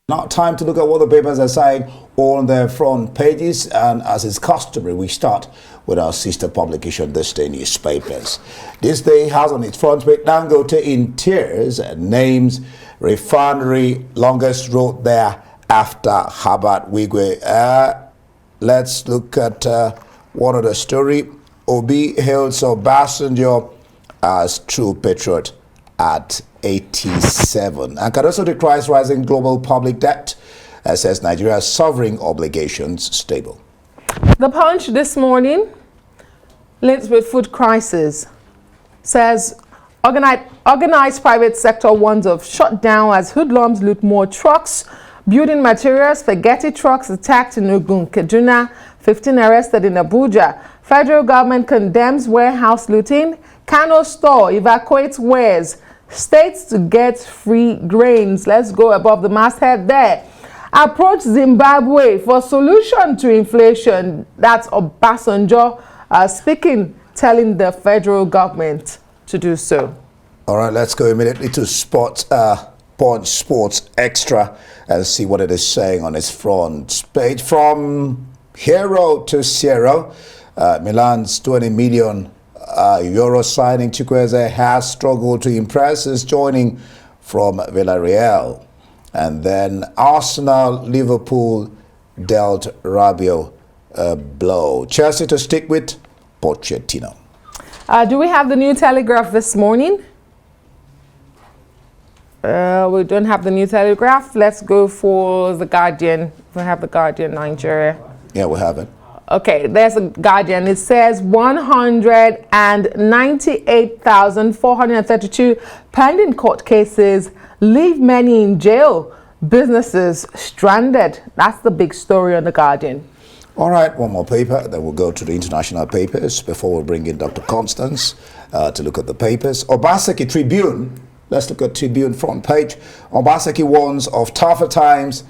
Now, time to look at what the papers are saying on their front pages, and as is customary, we start with our sister publication, This Day newspapers. This Day has on its front page Dangote in tears and names Refinery longest road there after Herbert Wigwe. Let's look at one of the story. Obi hails Obasanjo as true patriot at 87, and can also decries rising global public debt, says Nigeria's sovereign obligations stable. The Punch this morning, linked with food crisis, says organized private sector warns of shutdown as hoodlums loot more trucks, building materials, spaghetti trucks attacked in Ogun, Kaduna, 15 arrested in Abuja. Federal government condemns warehouse looting. Kano store evacuates wares. States to get free grains. Let's go above the masthead there. Approach Zimbabwe for solution to inflation. That's Obasanjo speaking, telling the federal government to do so. All right, let's go immediately to sports. Punch Sports Extra and see what it is saying on its front page. From hero to zero, Milan's 20 million euro signing Chukwueze has struggled to impress his joining from Villarreal. And then Arsenal, Liverpool dealt Rabiot a blow. Chelsea to stick with Pochettino. Do we have the New Telegraph this morning? We don't have the New Telegraph. Let's go for the Guardian. We have the Guardian, Nigeria. Yeah, we have it. Okay, there's the Guardian. It says 198,432 pending court cases leave many in jail. Businesses stranded. That's the big story on the Guardian. All right, one more paper, then we'll go to the international papers before we bring in Dr. Constance to look at the papers. Obaseki Tribune. Let's look at Tribune front page. Obaseki warns of tougher times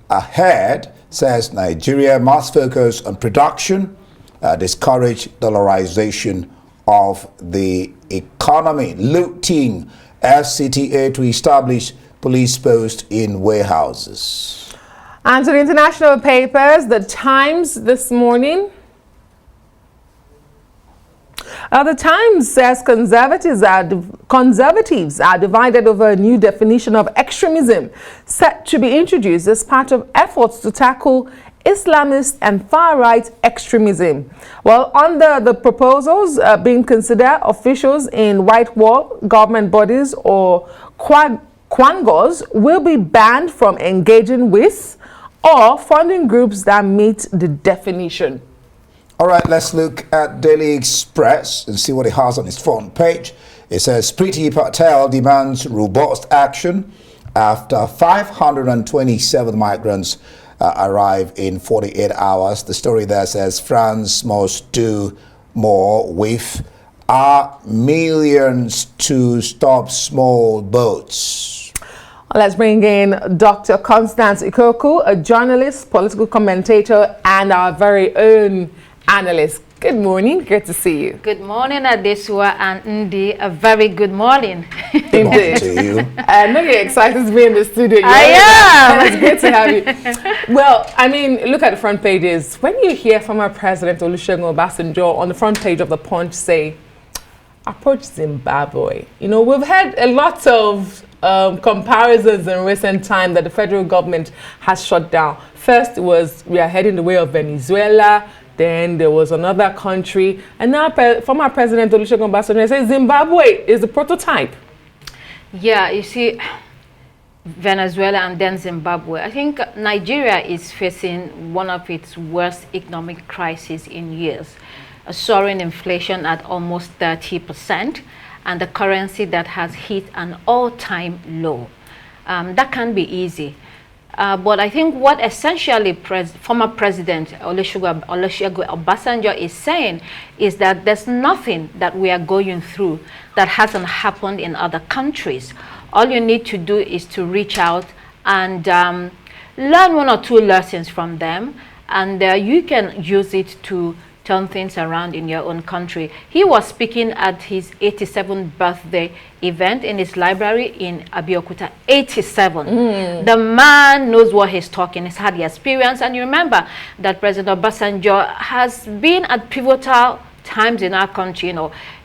ahead, says Nigeria must focus on production, discourage dollarization of the economy. Looting FCTA to establish police posts in warehouses. And to the international papers, the Times this morning. The Times says conservatives are divided over a new definition of extremism set to be introduced as part of efforts to tackle Islamist and far-right extremism. Well, under the proposals being considered, officials in white-wall government bodies or quangos will be banned from engaging with or funding groups that meet the definition. All right, let's look at Daily Express and see what it has on its front page. It says, Priti Patel demands robust action after 527 migrants arrive in 48 hours. The story there says France must do more with millions to stop small boats. Let's bring in Dr. Constance Ikoku, a journalist, political commentator, and our very own analyst. Good morning. Great to see you. Good morning, Adesua and Ndi. A very good morning. Good morning to you. I know you're excited to be in the studio. I am. It's great to have you. Well, I mean, look at the front pages. When you hear former President Olusegun Obasanjo on the front page of the Punch say, approach Zimbabwe. You know, we've had a lot of comparisons in recent time that the federal government has shut down. First, it was we are heading the way of Venezuela. Then there was another country, and now former President Olusegun Obasanjo says Zimbabwe is the prototype. Yeah, you see, Venezuela and then Zimbabwe. I think Nigeria is facing one of its worst economic crises in years. A soaring inflation at almost 30%, and the currency that has hit an all-time low. That can be easy. But I think what essentially former President Olusegun Obasanjo is saying is that there's nothing that we are going through that hasn't happened in other countries. All you need to do is to reach out and learn one or two lessons from them, and you can use it to turn things around in your own country. He was speaking at his 87th birthday event in his library in Abeokuta. 87. The man knows what he's talking. He's had the experience. And you remember that President Obasanjo has been at pivotal times in our country.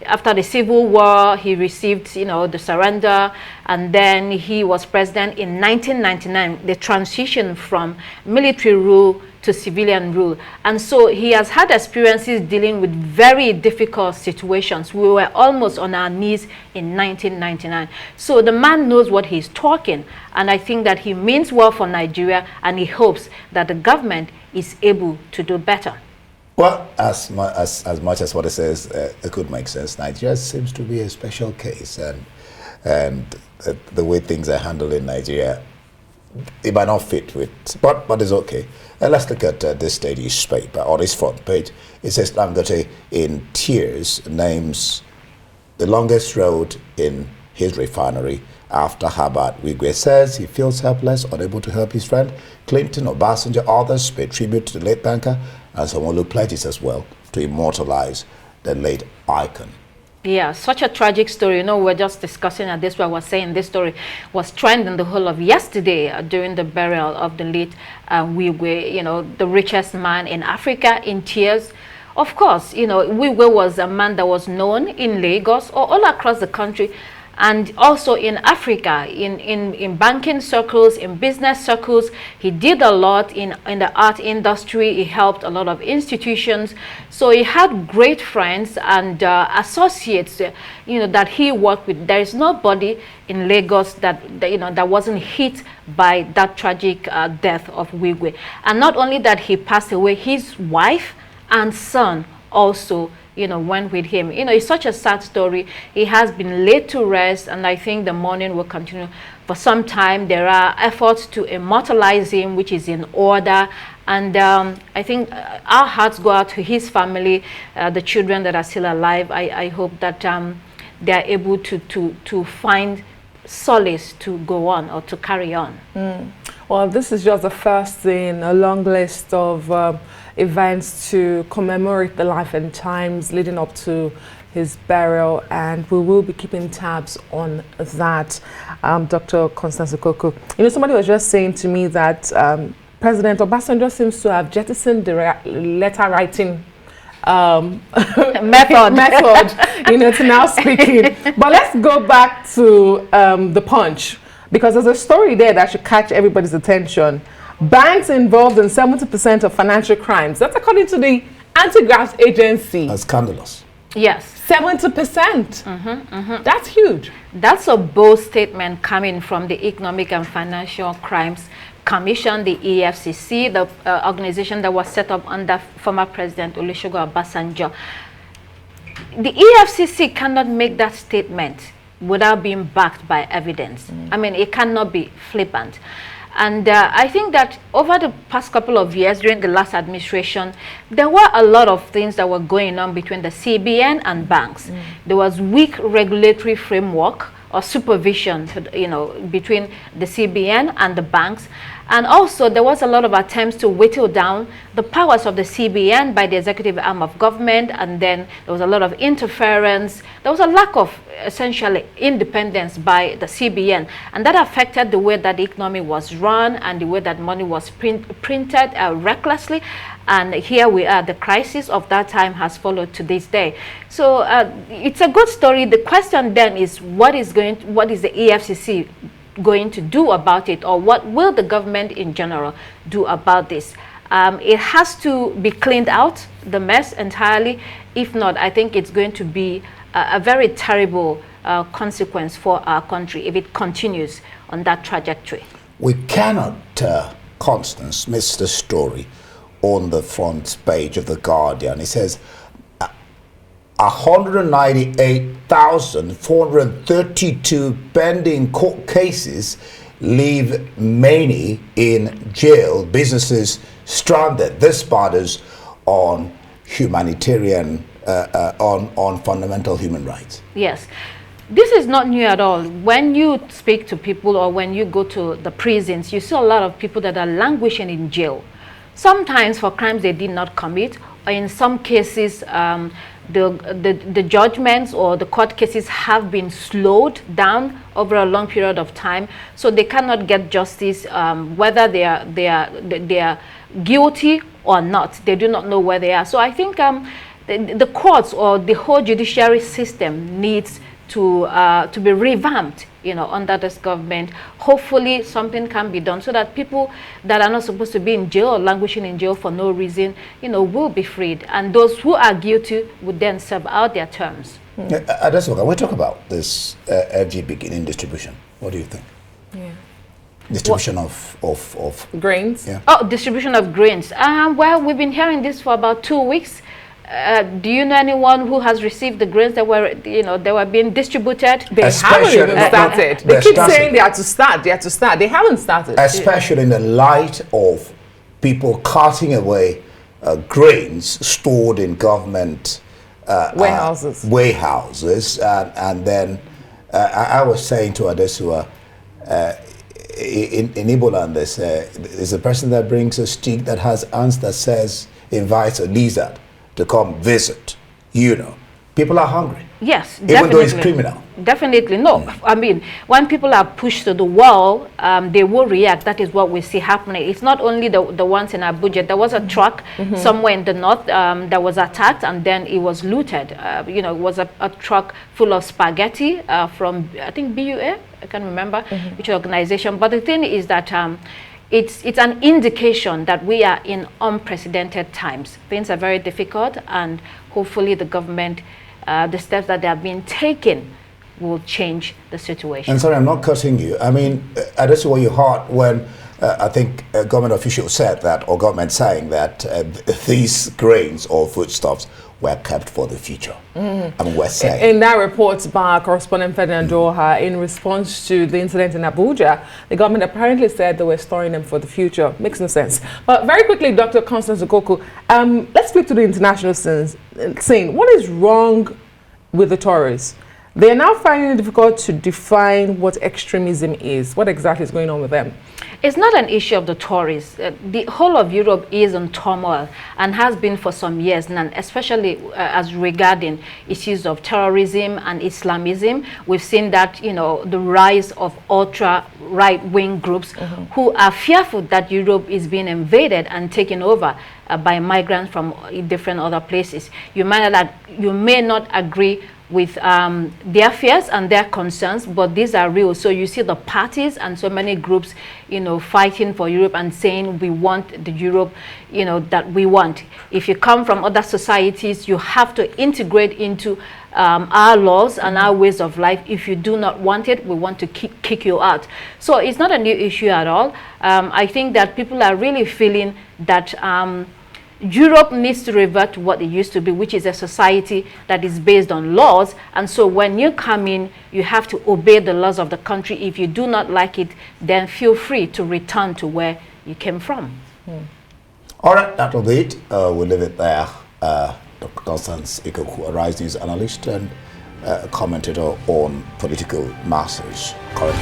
After the Civil War, he received, the surrender, and then he was president in 1999, the transition from military rule to civilian rule. And so he has had experiences dealing with very difficult situations. We were almost on our knees in 1999. So the man knows what he's talking, and I think that he means well for Nigeria, and he hopes that the government is able to do better. Well, as much as what it says, it could make sense. Nigeria seems to be a special case, and the way things are handled in Nigeria, it might not fit with, but it's okay. Let's look at this day's paper. On its front page, it says Dangote in tears names the longest road in his refinery after Herbert. Wigwe says he feels helpless, unable to help his friend. Clinton, Obasanjo, others pay tribute to the late banker, and someone who pledges as well to immortalize the late icon. Yeah, such a tragic story. We're just discussing at this. I was saying this story was trending the whole of yesterday during the burial of the late Wigwe, the richest man in Africa, in tears. Of course, Wigwe was a man that was known in Lagos or all across the country, and also in Africa, in banking circles, in business circles. He did a lot in the art industry. He helped a lot of institutions. So he had great friends and associates, that he worked with. There is nobody in Lagos that wasn't hit by that tragic death of Wigwe. And not only that he passed away, his wife and son also went with him. It's such a sad story. He has been laid to rest, and I think the mourning will continue for some time. There are efforts to immortalize him, which is in order. And I think our hearts go out to his family, the children that are still alive. I hope that they are able to find solace to go on or to carry on. Well, this is just the first in a long list of events to commemorate the life and times leading up to his burial, and we will be keeping tabs on that. Dr. Constance Okoko, somebody was just saying to me that President Obasanjo seems to have jettisoned the letter writing method to now speaking. But let's go back to the Punch, because there's a story there that should catch everybody's attention. Banks involved in 70% of financial crimes. That's according to the Anti-Graft Agency. That's scandalous. Yes. 70%. That's huge. That's a bold statement coming from the Economic and Financial Crimes Commission, the EFCC, the organization that was set up under former President Olusegun Obasanjo. The EFCC cannot make that statement without being backed by evidence. I mean, it cannot be flippant. And I think that over the past couple of years, during the last administration, there were a lot of things that were going on between the CBN and banks. There was weak regulatory framework or supervision, between the CBN and the banks. And also, there was a lot of attempts to whittle down the powers of the CBN by the executive arm of government, and then there was a lot of interference. There was a lack of, essentially, independence by the CBN, and that affected the way that the economy was run and the way that money was printed recklessly. And here we are. The crisis of that time has followed to this day. So it's a good story. The question then is, what is the EFCC going to do about it, or what will the government in general do about this? It has to be cleaned out, the mess entirely. If not, I think it's going to be a very terrible consequence for our country if it continues on that trajectory. We cannot, Constance, miss the story on the front page of The Guardian. It says 198,432 pending court cases leave many in jail, businesses stranded. This borders on humanitarian, on fundamental human rights. Yes. This is not new at all. When you speak to people or when you go to the prisons, you see a lot of people that are languishing in jail. Sometimes for crimes they did not commit, in some cases, the judgments or the court cases have been slowed down over a long period of time, so they cannot get justice whether they are guilty or not. They do not know where they are. So I think the courts or the whole judiciary system needs to be revamped, under this government. Hopefully something can be done so that people that are not supposed to be in jail or languishing in jail for no reason, will be freed. And those who are guilty would then serve out their terms. That's okay. We talk about this FG beginning distribution. What do you think? Yeah. Distribution of grains? Yeah. Oh, distribution of grains. Well, we've been hearing this for about 2 weeks. Do you know anyone who has received the grains that were, they were being distributed? They haven't even started. They keep saying they have to start. They have to start. They haven't started. Especially in the light of people carting away grains stored in government warehouses. And then I was saying to Adesua, in Igbo land, there's a person that brings a stick that has ants that says, invites a lizard to come visit. People are hungry. Yes, even definitely. though it's criminal. Definitely no. I mean, when people are pushed to the wall, they will react. That is what we see happening. It's not only the ones in Abuja. There was a truck somewhere in the north that was attacked and then it was looted. It was a truck full of spaghetti from, I think, BUA, I can't remember which organization. But the thing is that it's an indication that we are in unprecedented times. Things are very difficult, and hopefully the government, the steps that they have been taken will change the situation. And sorry, I'm not cutting you. I mean, I don't see what you heard when I think a government official said that, or government saying that these grains or foodstuffs were kept for the future. I mean, we're saying. In that report by correspondent Ferdinand Doha, in response to the incident in Abuja, the government apparently said they were storing them for the future. Makes no sense. But very quickly, Dr. Constance Okoku, let's flip to the international scene. What is wrong with the Tories? They are now finding it difficult to define what extremism is. What exactly is going on with them? It's not an issue of the Tories. The whole of Europe is in turmoil and has been for some years now, especially as regarding issues of terrorism and Islamism. We've seen that, the rise of ultra right-wing groups who are fearful that Europe is being invaded and taken over by migrants from different other places. You may not agree with their fears and their concerns, but these are real. So you see the parties and so many groups, fighting for Europe and saying we want the Europe, that we want. If you come from other societies, you have to integrate into our laws and our ways of life. If you do not want it, we want to kick you out. So it's not a new issue at all. I think that people are really feeling that Europe needs to revert to what it used to be, which is a society that is based on laws. And so when you come in, you have to obey the laws of the country. If you do not like it, then feel free to return to where you came from. All right, that'll be it. We'll leave it there. Dr. Constance Okoku, a Rise News analyst and commentator on political matters, current